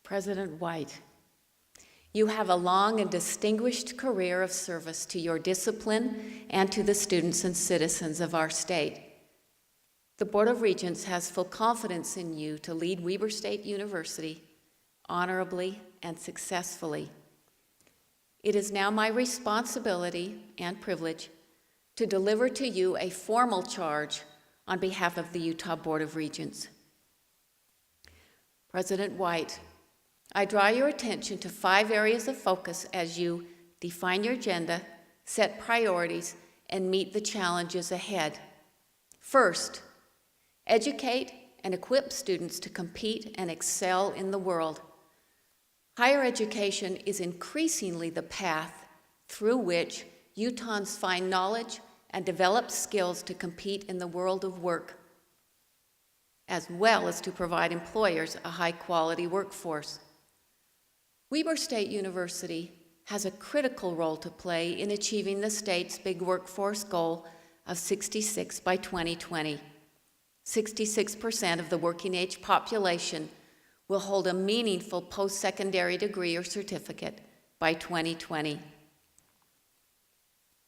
President Wight, you have a long and distinguished career of service to your discipline and to the students and citizens of our state. The Board of Regents has full confidence in you to lead Weber State University honorably and successfully. It is now my responsibility and privilege to deliver to you a formal charge on behalf of the Utah Board of Regents. President Wight, I draw your attention to 5 areas of focus as you define your agenda, set priorities, and meet the challenges ahead. First, educate and equip students to compete and excel in the world. Higher education is increasingly the path through which Utahns find knowledge and develop skills to compete in the world of work, as well as to provide employers a high-quality workforce. Weber State University has a critical role to play in achieving the state's big workforce goal of 66 by 2020. 66% of the working-age population will hold a meaningful post-secondary degree or certificate by 2020.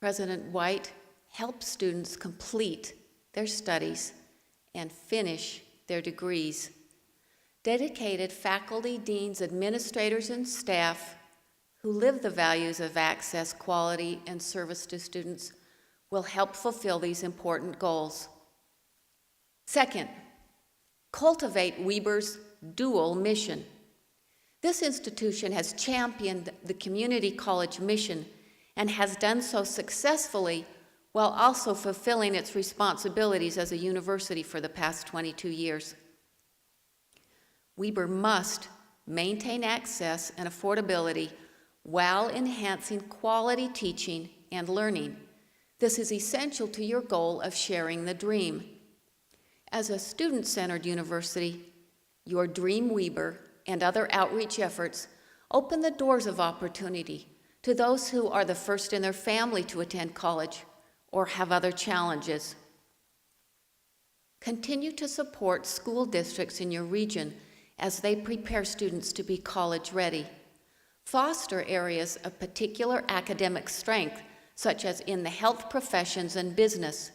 President Wight helps students complete their studies and finish their degrees. Dedicated faculty, deans, administrators, and staff who live the values of access, quality, and service to students will help fulfill these important goals. Second, cultivate Weber's dual mission. This institution has championed the community college mission and has done so successfully while also fulfilling its responsibilities as a university for the past 22 years. Weber must maintain access and affordability while enhancing quality teaching and learning. This is essential to your goal of sharing the dream. As a student-centered university, your Dream Weber and other outreach efforts open the doors of opportunity to those who are the first in their family to attend college or have other challenges. Continue to support school districts in your region as they prepare students to be college ready. Foster areas of particular academic strength, such as in the health professions and business.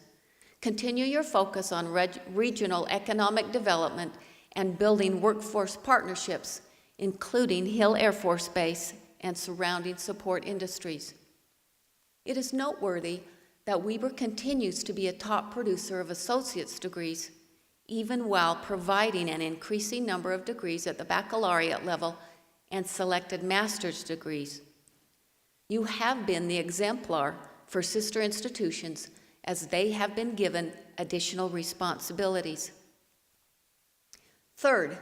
Continue your focus on regional economic development and building workforce partnerships, including Hill Air Force Base and surrounding support industries. It is noteworthy that Weber continues to be a top producer of associate's degrees, even while providing an increasing number of degrees at the baccalaureate level and selected master's degrees. You have been the exemplar for sister institutions as they have been given additional responsibilities. Third,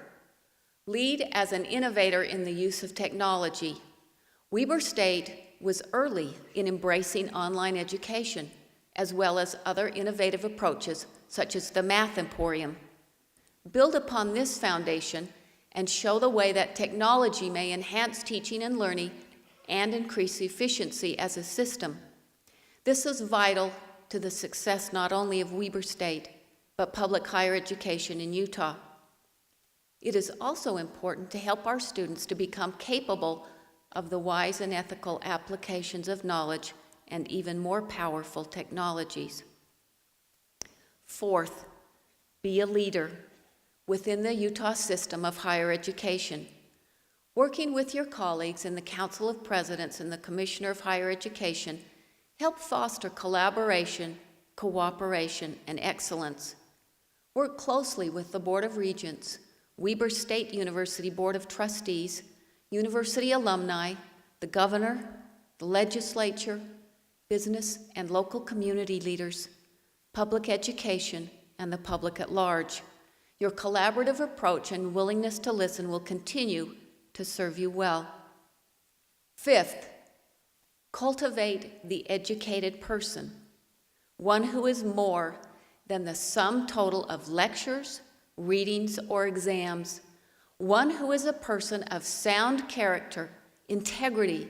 lead as an innovator in the use of technology. Weber State was early in embracing online education, as well as other innovative approaches, such as the Math Emporium. Build upon this foundation and show the way that technology may enhance teaching and learning and increase efficiency as a system. This is vital to the success not only of Weber State, but public higher education in Utah. It is also important to help our students to become capable of the wise and ethical applications of knowledge and even more powerful technologies. Fourth, be a leader within the Utah system of higher education. Working with your colleagues in the Council of Presidents and the Commissioner of Higher Education, help foster collaboration, cooperation, and excellence. Work closely with the Board of Regents, Weber State University Board of Trustees, university alumni, the governor, the legislature, business and local community leaders, public education, and the public at large. Your collaborative approach and willingness to listen will continue to serve you well. Fifth, cultivate the educated person, one who is more than the sum total of lectures, readings, or exams, one who is a person of sound character, integrity,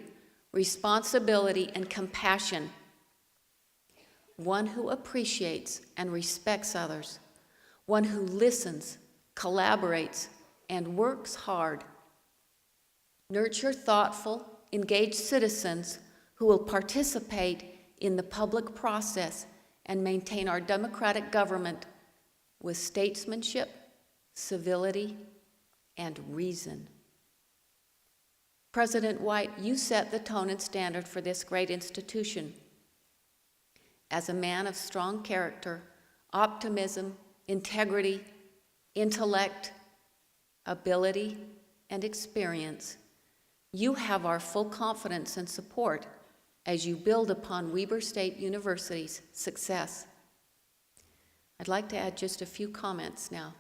responsibility, and compassion, one who appreciates and respects others, one who listens, collaborates, and works hard. Nurture thoughtful, engaged citizens who will participate in the public process and maintain our democratic government with statesmanship, civility, and reason. President Wight, you set the tone and standard for this great institution. As a man of strong character, optimism, integrity, intellect, ability, and experience, you have our full confidence and support as you build upon Weber State University's success. I'd like to add just a few comments now.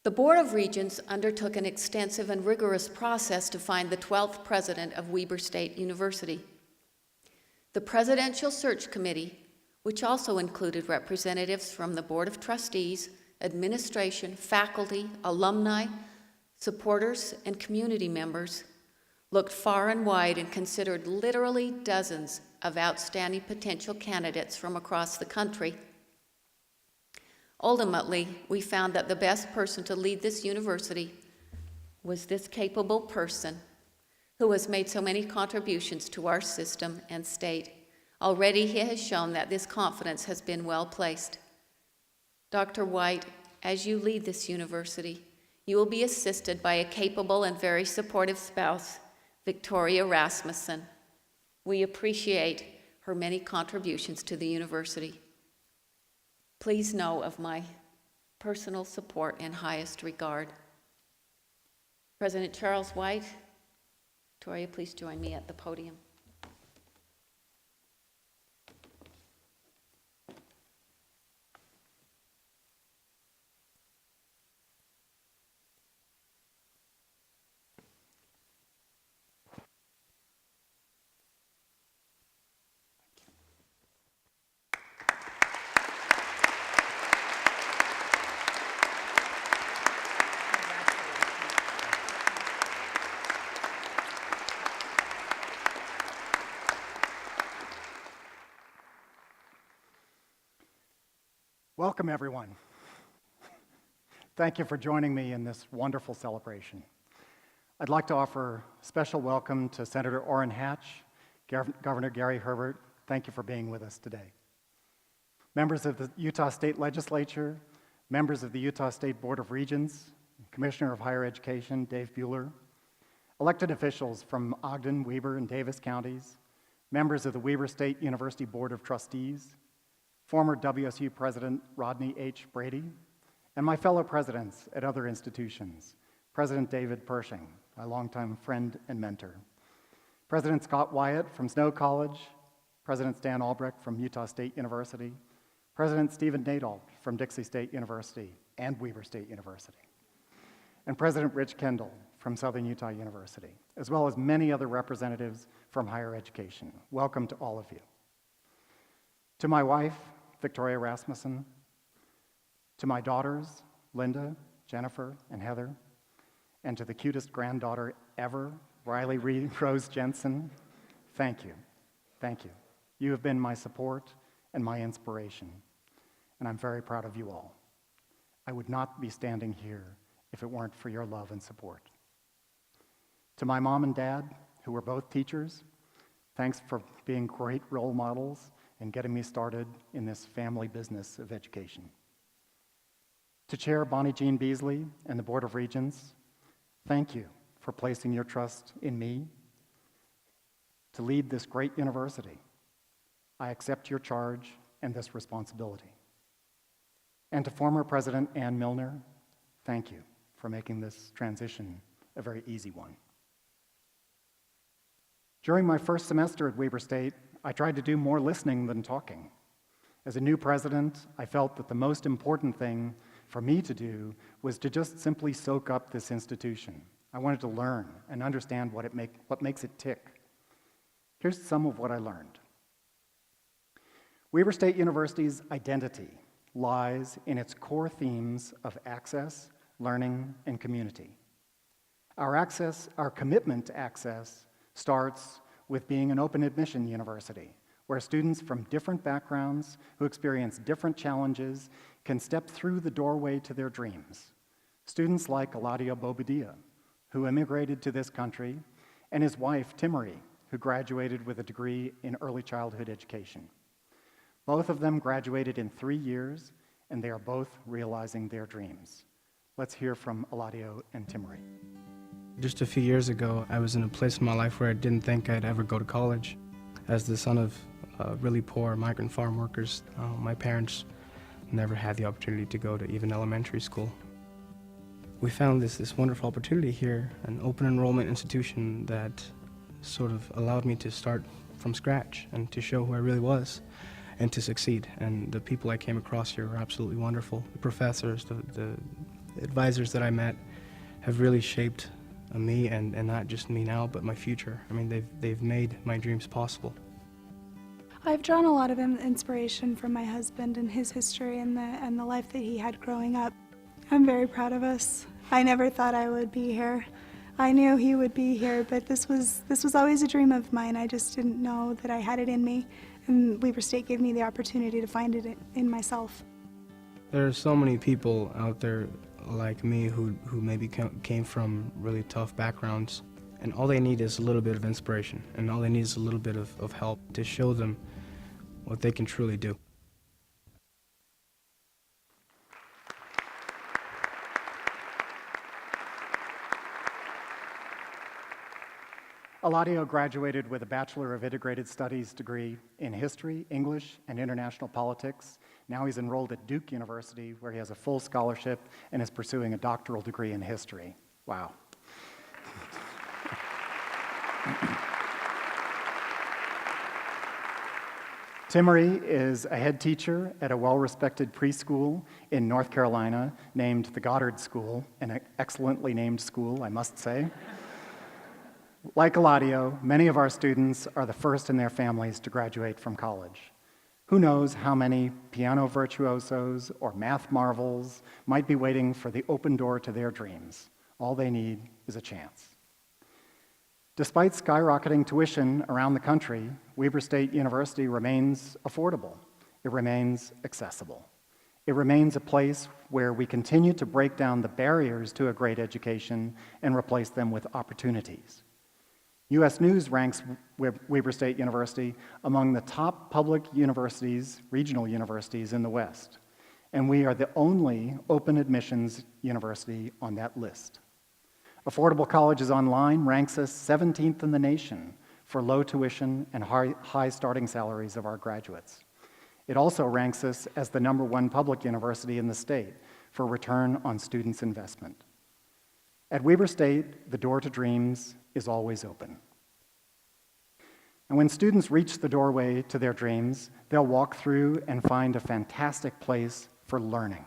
The Board of Regents undertook an extensive and rigorous process to find the 12th president of Weber State University. The Presidential Search Committee, which also included representatives from the Board of Trustees, administration, faculty, alumni, supporters, and community members, looked far and wide and considered literally dozens of outstanding potential candidates from across the country. Ultimately, we found that the best person to lead this university was this capable person who has made so many contributions to our system and state. Already he has shown that this confidence has been well placed. Dr. Wight, as you lead this university, you will be assisted by a capable and very supportive spouse, Victoria Rasmussen. We appreciate her many contributions to the university. Please know of my personal support and highest regard. President Charles Wight, Victoria, please join me at the podium. Welcome, everyone. Thank you for joining me in this wonderful celebration. I'd like to offer a special welcome to Senator Orrin Hatch, Governor Gary Herbert. Thank you for being with us today. Members of the Utah State Legislature, members of the Utah State Board of Regents, Commissioner of Higher Education, Dave Buehler, elected officials from Ogden, Weber, and Davis counties, members of the Weber State University Board of Trustees, former WSU President Rodney H. Brady, and my fellow presidents at other institutions, President David Pershing, my longtime friend and mentor, President Scott Wyatt from Snow College, President Stan Albrecht from Utah State University, President Stephen Nadalt from Dixie State University and Weber State University, and President Rich Kendall from Southern Utah University, as well as many other representatives from higher education. Welcome to all of you. To my wife, Victoria Rasmussen, to my daughters, Linda, Jennifer, and Heather, and to the cutest granddaughter ever, Riley Rose Jensen, thank you. Thank you. You have been my support and my inspiration, and I'm very proud of you all. I would not be standing here if it weren't for your love and support. To my mom and dad, who were both teachers, thanks for being great role models and getting me started in this family business of education. To Chair Bonnie Jean Beasley and the Board of Regents, thank you for placing your trust in me to lead this great university. I accept your charge and this responsibility. And to former President Ann Milner, thank you for making this transition a very easy one. During my first semester at Weber State, I tried to do more listening than talking. As a new president, I felt that the most important thing for me to do was to just simply soak up this institution. I wanted to learn and understand what makes it tick. Here's some of what I learned. Weber State University's identity lies in its core themes of access, learning, and community. Our commitment to access starts with being an open admission university, where students from different backgrounds who experience different challenges can step through the doorway to their dreams. Students like Eladia Bobadilla, who immigrated to this country, and his wife, Timmery, who graduated with a degree in early childhood education. Both of them graduated in 3 years, and they are both realizing their dreams. Let's hear from Eladio and Timmery. Just a few years ago, I was in a place in my life where I didn't think I'd ever go to college. As the son of really poor migrant farm workers, my parents never had the opportunity to go to even elementary school. We found this wonderful opportunity here, an open enrollment institution that sort of allowed me to start from scratch and to show who I really was and to succeed. And the people I came across here were absolutely wonderful. The professors, the advisors that I met have really shaped me, and not just me now, but my future. I mean, they've made my dreams possible. I've drawn a lot of inspiration from my husband and his history and the life that he had growing up. I'm very proud of us. I never thought I would be here. I knew he would be here, but this was always a dream of mine. I just didn't know that I had it in me, and Weber State gave me the opportunity to find it in myself. There are so many people out there like me who maybe came from really tough backgrounds, and all they need is a little bit of inspiration, and all they need is a little bit of help to show them what they can truly do. Eladio graduated with a Bachelor of Integrated Studies degree in History, English, and International Politics. Now he's enrolled at Duke University, where he has a full scholarship and is pursuing a doctoral degree in history. Wow. Timmery is a head teacher at a well-respected preschool in North Carolina named the Goddard School, an excellently named school, I must say. Like Eladio, many of our students are the first in their families to graduate from college. Who knows how many piano virtuosos or math marvels might be waiting for the open door to their dreams. All they need is a chance. Despite skyrocketing tuition around the country, Weber State University remains affordable. It remains accessible. It remains a place where we continue to break down the barriers to a great education and replace them with opportunities. U.S. News ranks Weber State University among the top public universities, regional universities in the West, and we are the only open admissions university on that list. Affordable Colleges Online ranks us 17th in the nation for low tuition and high starting salaries of our graduates. It also ranks us as the #1 public university in the state for return on students' investment. At Weber State, the door to dreams is always open. And when students reach the doorway to their dreams, they'll walk through and find a fantastic place for learning.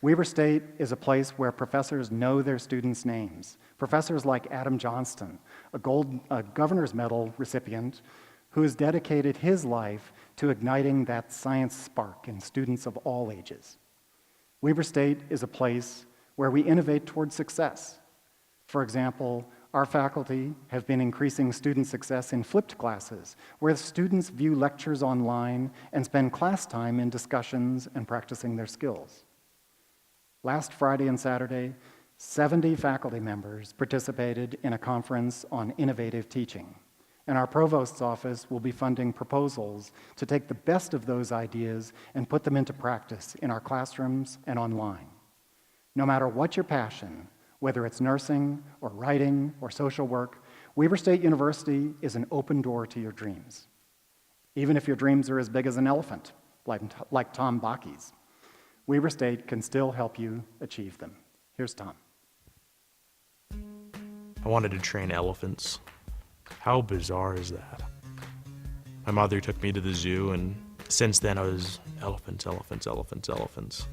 Weber State is a place where professors know their students' names. Professors like Adam Johnston, a Governor's Medal recipient, who has dedicated his life to igniting that science spark in students of all ages. Weber State is a place where we innovate towards success. For example, our faculty have been increasing student success in flipped classes, where students view lectures online and spend class time in discussions and practicing their skills. Last Friday and Saturday, 70 faculty members participated in a conference on innovative teaching, and our provost's office will be funding proposals to take the best of those ideas and put them into practice in our classrooms and online. No matter what your passion, whether it's nursing or writing or social work, Weber State University is an open door to your dreams. Even if your dreams are as big as an elephant, like Tom Baki's, Weber State can still help you achieve them. Here's Tom. I wanted to train elephants. How bizarre is that? My mother took me to the zoo, and since then I was elephants, elephants, elephants, elephants.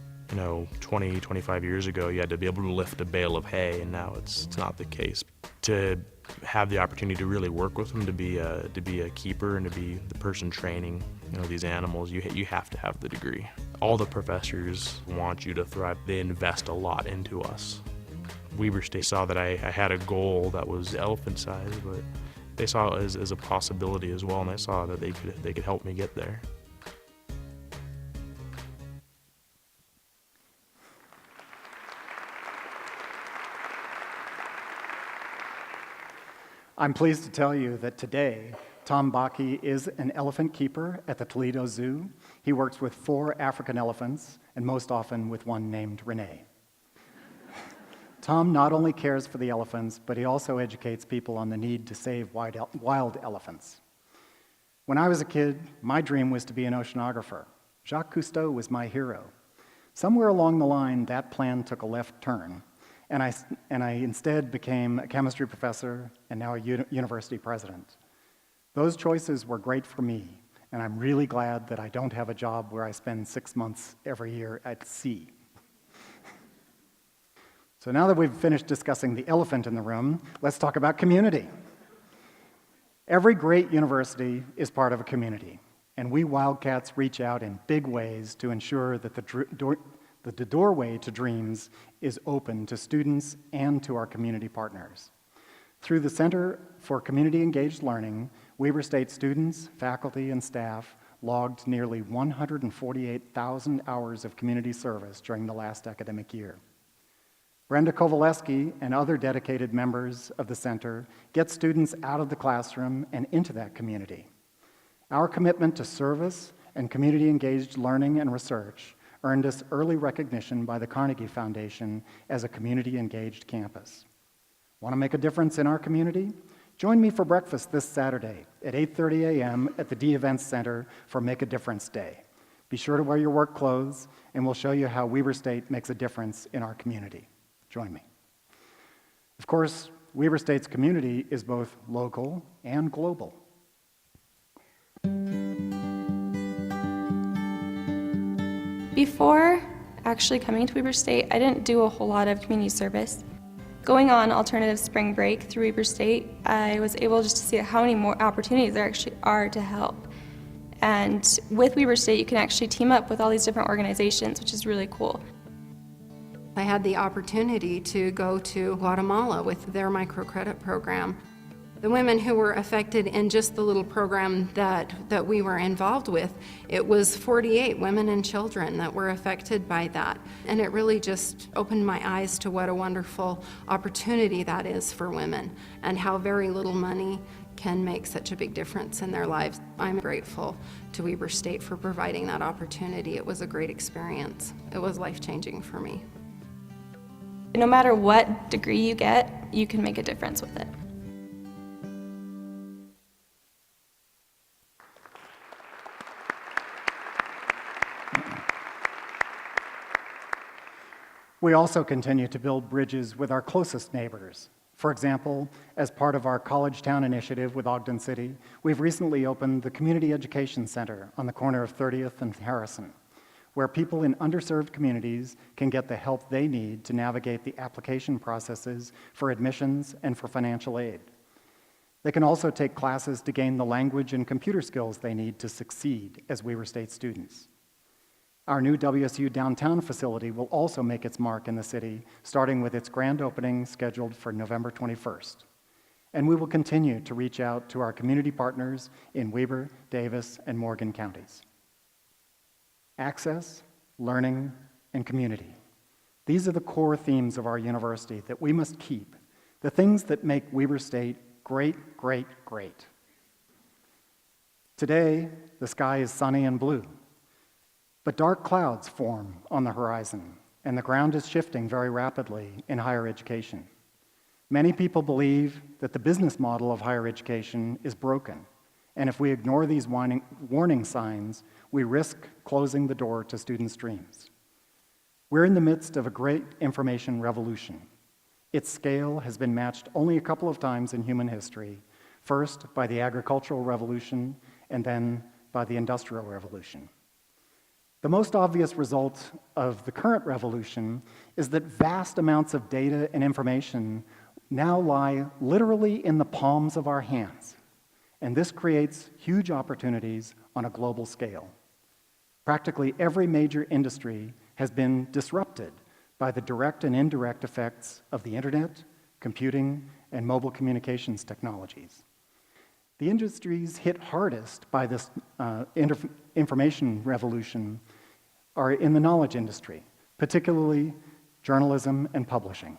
20, 25 years ago, you had to be able to lift a bale of hay, and now it's not the case. To have the opportunity to really work with them, to be a keeper and to be the person training these animals, you have to have the degree. All the professors want you to thrive. They invest a lot into us. Weber State saw that I had a goal that was elephant-sized, but they saw it as a possibility as well, and they saw that they could help me get there. I'm pleased to tell you that today, Tom Bakke is an elephant keeper at the Toledo Zoo. He works with 4 African elephants, and most often with one named Renee. Tom not only cares for the elephants, but he also educates people on the need to save wild elephants. When I was a kid, my dream was to be an oceanographer. Jacques Cousteau was my hero. Somewhere along the line, that plan took a left turn, and I instead became a chemistry professor and now a university president. Those choices were great for me, and I'm really glad that I don't have a job where I spend 6 months every year at sea. So now that we've finished discussing the elephant in the room, let's talk about community. Every great university is part of a community, and we Wildcats reach out in big ways to ensure that the doorway to dreams is open to students and to our community partners. Through the Center for Community Engaged Learning, Weber State students, faculty, and staff logged nearly 148,000 hours of community service during the last academic year. Brenda Kowaleski and other dedicated members of the center get students out of the classroom and into that community. Our commitment to service and community-engaged learning and research earned us early recognition by the Carnegie Foundation as a community-engaged campus. Want to make a difference in our community? Join me for breakfast this Saturday at 8:30 a.m. at the D Events Center for Make a Difference Day. Be sure to wear your work clothes, and we'll show you how Weber State makes a difference in our community. Join me. Of course, Weber State's community is both local and global. Before actually coming to Weber State, I didn't do a whole lot of community service. Going on alternative spring break through Weber State, I was able just to see how many more opportunities there actually are to help. And with Weber State, you can actually team up with all these different organizations, which is really cool. I had the opportunity to go to Guatemala with their microcredit program. The women who were affected in just the little program that we were involved with, it was 48 women and children that were affected by that. And it really just opened my eyes to what a wonderful opportunity that is for women and how very little money can make such a big difference in their lives. I'm grateful to Weber State for providing that opportunity. It was a great experience. It was life-changing for me. No matter what degree you get, you can make a difference with it. We also continue to build bridges with our closest neighbors. For example, as part of our College Town initiative with Ogden City, we've recently opened the Community Education Center on the corner of 30th and Harrison, where people in underserved communities can get the help they need to navigate the application processes for admissions and for financial aid. They can also take classes to gain the language and computer skills they need to succeed as Weber State students. Our new WSU downtown facility will also make its mark in the city, starting with its grand opening scheduled for November 21st. And we will continue to reach out to our community partners in Weber, Davis, and Morgan counties. Access, learning, and community. These are the core themes of our university that we must keep, the things that make Weber State great, great, great. Today, the sky is sunny and blue, but dark clouds form on the horizon, and the ground is shifting very rapidly in higher education. Many people believe that the business model of higher education is broken, and if we ignore these warning signs, we risk closing the door to students' dreams. We're in the midst of a great information revolution. Its scale has been matched only a couple of times in human history, first by the agricultural revolution and then by the industrial revolution. The most obvious result of the current revolution is that vast amounts of data and information now lie literally in the palms of our hands, and this creates huge opportunities on a global scale. Practically every major industry has been disrupted by the direct and indirect effects of the internet, computing, and mobile communications technologies. The industries hit hardest by this information revolution are in the knowledge industry, particularly journalism and publishing.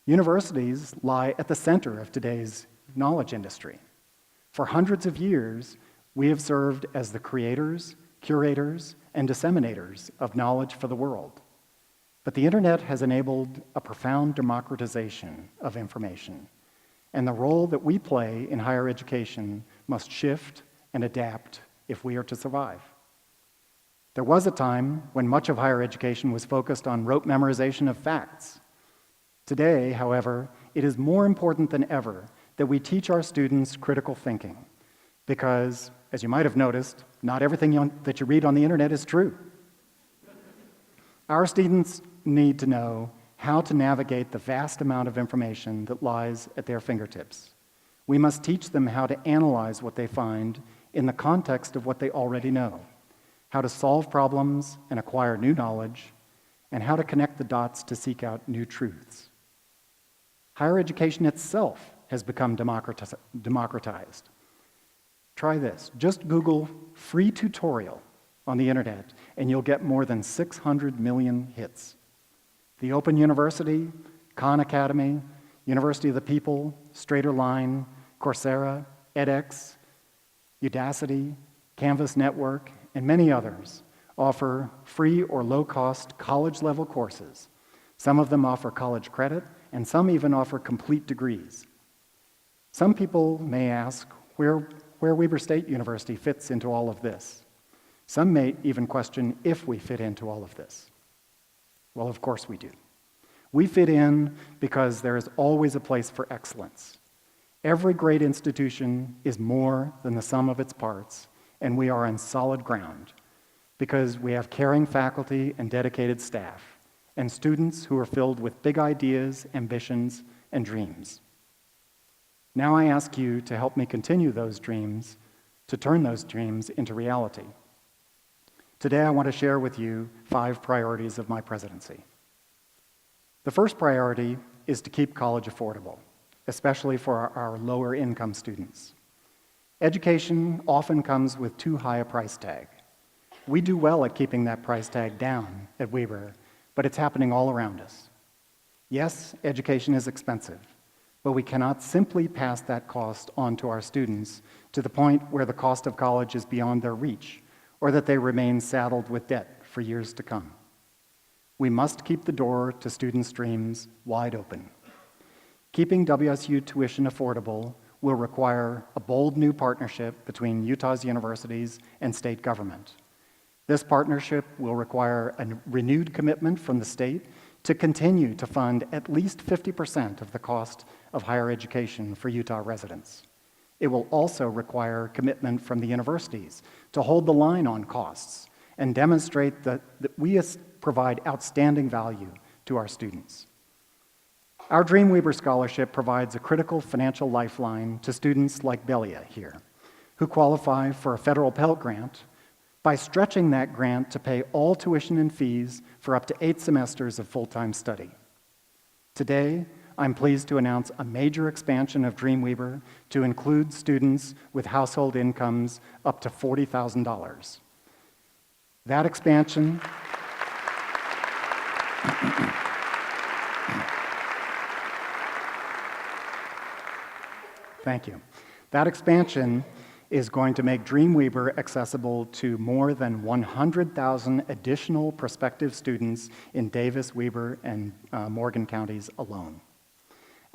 Universities lie at the center of today's knowledge industry. For hundreds of years, we have served as the creators, curators, and disseminators of knowledge for the world. But the internet has enabled a profound democratization of information, and the role that we play in higher education must shift and adapt if we are to survive. There was a time when much of higher education was focused on rote memorization of facts. Today, however, it is more important than ever that we teach our students critical thinking, because, as you might have noticed, not everything that you read on the internet is true. Our students need to know how to navigate the vast amount of information that lies at their fingertips. We must teach them how to analyze what they find in the context of what they already know, how to solve problems and acquire new knowledge, and how to connect the dots to seek out new truths. Higher education itself has become democratized. Try this. Just Google free tutorial on the internet, and you'll get more than 600 million hits. The Open University, Khan Academy, University of the People, Straighterline, Coursera, edX, Udacity, Canvas Network, and many others offer free or low-cost college-level courses. Some of them offer college credit, and some even offer complete degrees. Some people may ask where Weber State University fits into all of this. Some may even question if we fit into all of this. Well, of course we do. We fit in because there is always a place for excellence. Every great institution is more than the sum of its parts, and we are on solid ground because we have caring faculty and dedicated staff, and students who are filled with big ideas, ambitions, and dreams. Now I ask you to help me continue those dreams, to turn those dreams into reality. Today I want to share with you 5 priorities of my presidency. The first priority is to keep college affordable, especially for our lower income students. Education often comes with too high a price tag. We do well at keeping that price tag down at Weber, but it's happening all around us. Yes, education is expensive, but we cannot simply pass that cost on to our students to the point where the cost of college is beyond their reach, or that they remain saddled with debt for years to come. We must keep the door to students' dreams wide open. Keeping WSU tuition affordable will require a bold new partnership between Utah's universities and state government. This partnership will require a renewed commitment from the state to continue to fund at least 50% of the cost of higher education for Utah residents. It will also require commitment from the universities to hold the line on costs and demonstrate that we provide outstanding value to our students. Our Dreamweaver Scholarship provides a critical financial lifeline to students like Belia here, who qualify for a federal Pell Grant by stretching that grant to pay all tuition and fees for up to 8 semesters of full-time study. Today, I'm pleased to announce a major expansion of Dreamweaver to include students with household incomes up to $40,000. That expansion Thank you. That expansion is going to make Dreamweaver accessible to more than 100,000 additional prospective students in Davis, Weber, and Morgan counties alone.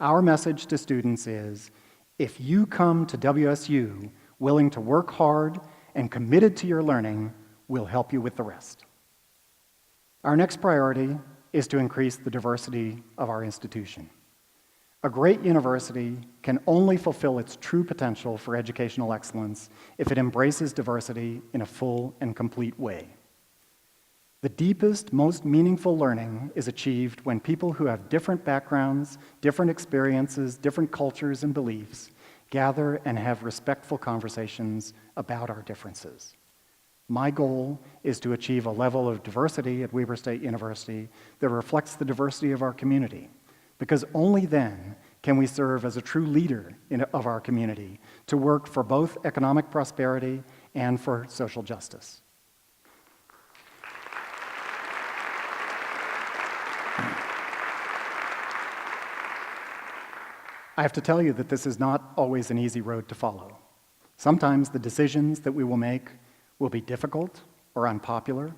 Our message to students is, if you come to WSU willing to work hard and committed to your learning, we'll help you with the rest. Our next priority is to increase the diversity of our institution. A great university can only fulfill its true potential for educational excellence if it embraces diversity in a full and complete way. The deepest, most meaningful learning is achieved when people who have different backgrounds, different experiences, different cultures and beliefs gather and have respectful conversations about our differences. My goal is to achieve a level of diversity at Weber State University that reflects the diversity of our community, because only then can we serve as a true leader of our community to work for both economic prosperity and for social justice. I have to tell you that this is not always an easy road to follow. Sometimes the decisions that we will make will be difficult or unpopular,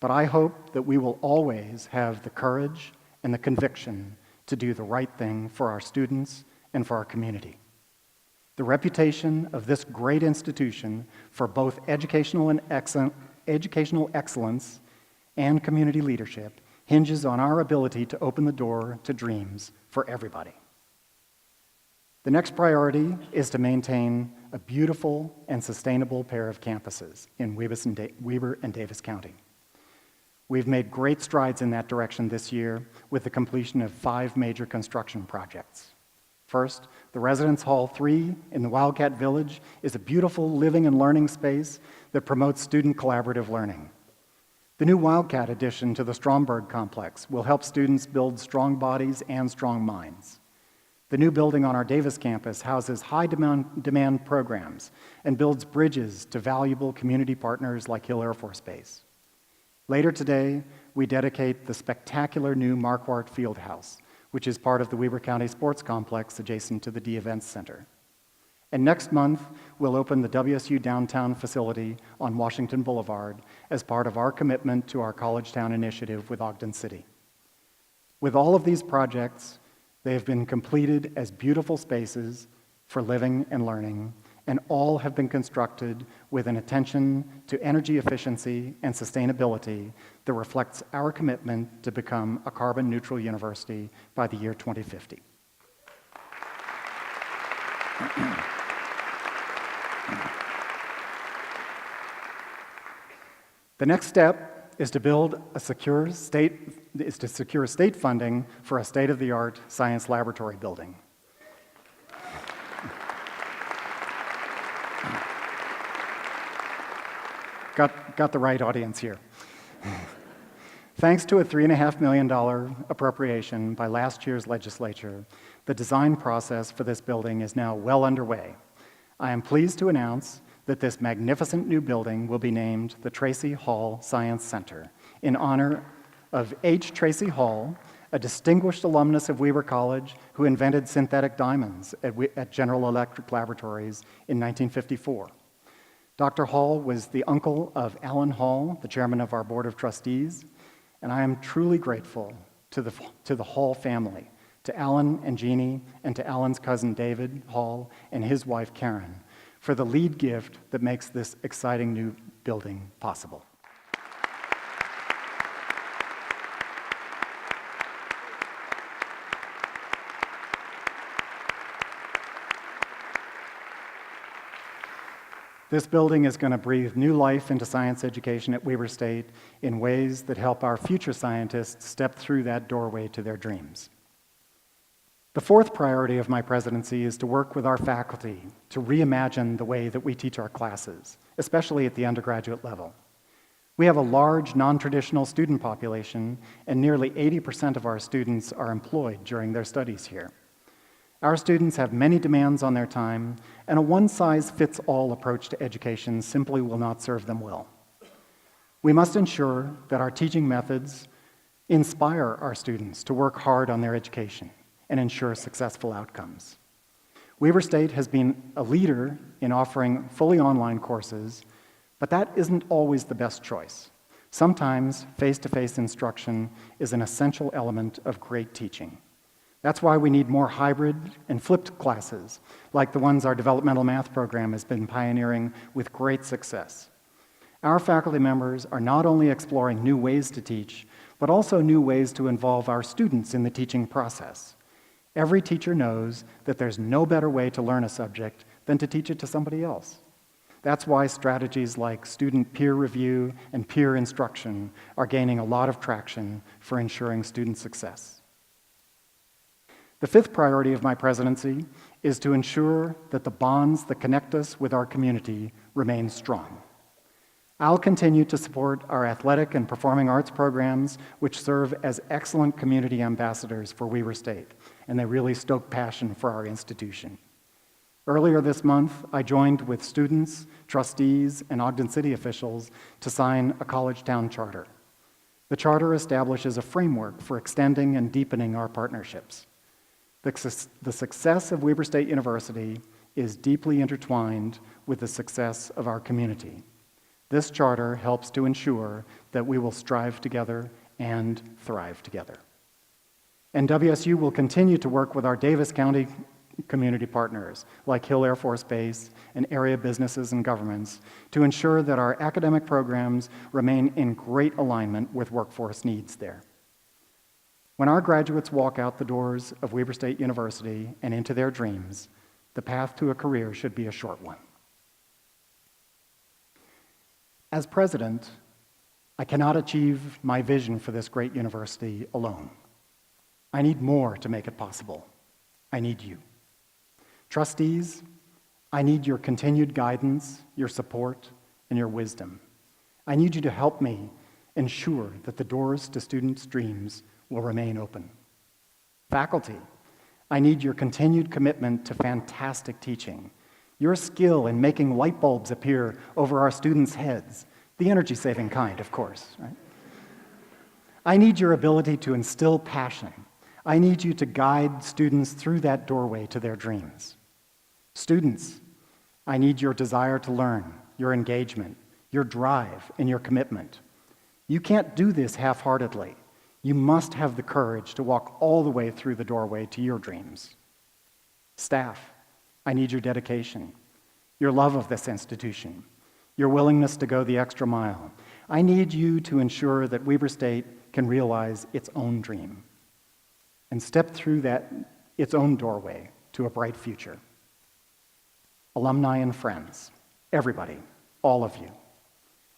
but I hope that we will always have the courage and the conviction to do the right thing for our students and for our community. The reputation of this great institution for both educational excellence and community leadership hinges on our ability to open the door to dreams for everybody. The next priority is to maintain a beautiful and sustainable pair of campuses in Weber and Davis County. We've made great strides in that direction this year with the completion of 5 major construction projects. First, the Residence Hall 3 in the Wildcat Village is a beautiful living and learning space that promotes student collaborative learning. The new Wildcat addition to the Stromberg complex will help students build strong bodies and strong minds. The new building on our Davis campus houses high-demand programs and builds bridges to valuable community partners like Hill Air Force Base. Later today, we dedicate the spectacular new Marquardt Fieldhouse, which is part of the Weber County Sports Complex adjacent to the D Events Center. And next month, we'll open the WSU Downtown facility on Washington Boulevard as part of our commitment to our College Town initiative with Ogden City. With all of these projects, they have been completed as beautiful spaces for living and learning, and all have been constructed with an attention to energy efficiency and sustainability that reflects our commitment to become a carbon-neutral university by the year 2050. The next step is to secure state funding for a state-of-the-art science laboratory building. Got the right audience here. Thanks to a $3.5 million appropriation by last year's legislature, the design process for this building is now well underway. I am pleased to announce that this magnificent new building will be named the Tracy Hall Science Center in honor of H. Tracy Hall, a distinguished alumnus of Weber College who invented synthetic diamonds at General Electric Laboratories in 1954. Dr. Hall was the uncle of Alan Hall, the chairman of our Board of Trustees, and I am truly grateful to the Hall family, to Alan and Jeannie, and to Alan's cousin David Hall and his wife Karen, for the lead gift that makes this exciting new building possible. This building is going to breathe new life into science education at Weber State in ways that help our future scientists step through that doorway to their dreams. The fourth priority of my presidency is to work with our faculty to reimagine the way that we teach our classes, especially at the undergraduate level. We have a large non-traditional student population, and nearly 80% of our students are employed during their studies here. Our students have many demands on their time, and a one-size-fits-all approach to education simply will not serve them well. We must ensure that our teaching methods inspire our students to work hard on their education and ensure successful outcomes. Weber State has been a leader in offering fully online courses, but that isn't always the best choice. Sometimes face-to-face instruction is an essential element of great teaching. That's why we need more hybrid and flipped classes, like the ones our developmental math program has been pioneering with great success. Our faculty members are not only exploring new ways to teach, but also new ways to involve our students in the teaching process. Every teacher knows that there's no better way to learn a subject than to teach it to somebody else. That's why strategies like student peer review and peer instruction are gaining a lot of traction for ensuring student success. The fifth priority of my presidency is to ensure that the bonds that connect us with our community remain strong. I'll continue to support our athletic and performing arts programs, which serve as excellent community ambassadors for Weber State, and they really stoke passion for our institution. Earlier this month, I joined with students, trustees, and Ogden City officials to sign a College Town charter. The charter establishes a framework for extending and deepening our partnerships. The success of Weber State University is deeply intertwined with the success of our community. This charter helps to ensure that we will strive together and thrive together. And WSU will continue to work with our Davis County community partners like Hill Air Force Base and area businesses and governments to ensure that our academic programs remain in great alignment with workforce needs there. When our graduates walk out the doors of Weber State University and into their dreams, the path to a career should be a short one. As president, I cannot achieve my vision for this great university alone. I need more to make it possible. I need you. Trustees, I need your continued guidance, your support, and your wisdom. I need you to help me ensure that the doors to students' dreams will remain open. Faculty, I need your continued commitment to fantastic teaching, your skill in making light bulbs appear over our students' heads, the energy-saving kind, of course, right? I need your ability to instill passion. I need you to guide students through that doorway to their dreams. Students, I need your desire to learn, your engagement, your drive, and your commitment. You can't do this half-heartedly. You must have the courage to walk all the way through the doorway to your dreams. Staff, I need your dedication, your love of this institution, your willingness to go the extra mile. I need you to ensure that Weber State can realize its own dream and step through its own doorway to a bright future. Alumni and friends, everybody, all of you,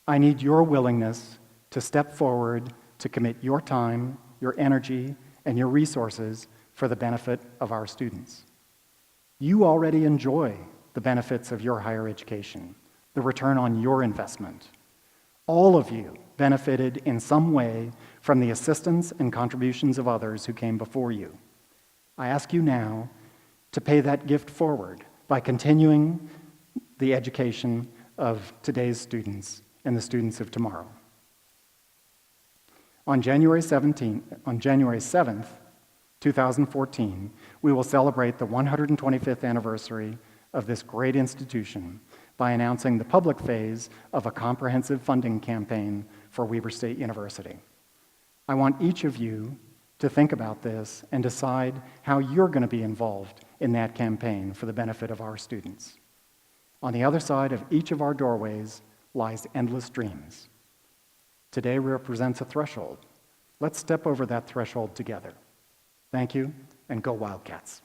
I need your willingness to step forward to commit your time, your energy, and your resources for the benefit of our students. You already enjoy the benefits of your higher education, the return on your investment. All of you benefited in some way from the assistance and contributions of others who came before you. I ask you now to pay that gift forward by continuing the education of today's students and the students of tomorrow. On January 7th, 2014, we will celebrate the 125th anniversary of this great institution by announcing the public phase of a comprehensive funding campaign for Weber State University. I want each of you to think about this and decide how you're going to be involved in that campaign for the benefit of our students. On the other side of each of our doorways lies endless dreams. Today represents a threshold. Let's step over that threshold together. Thank you, and go Wildcats.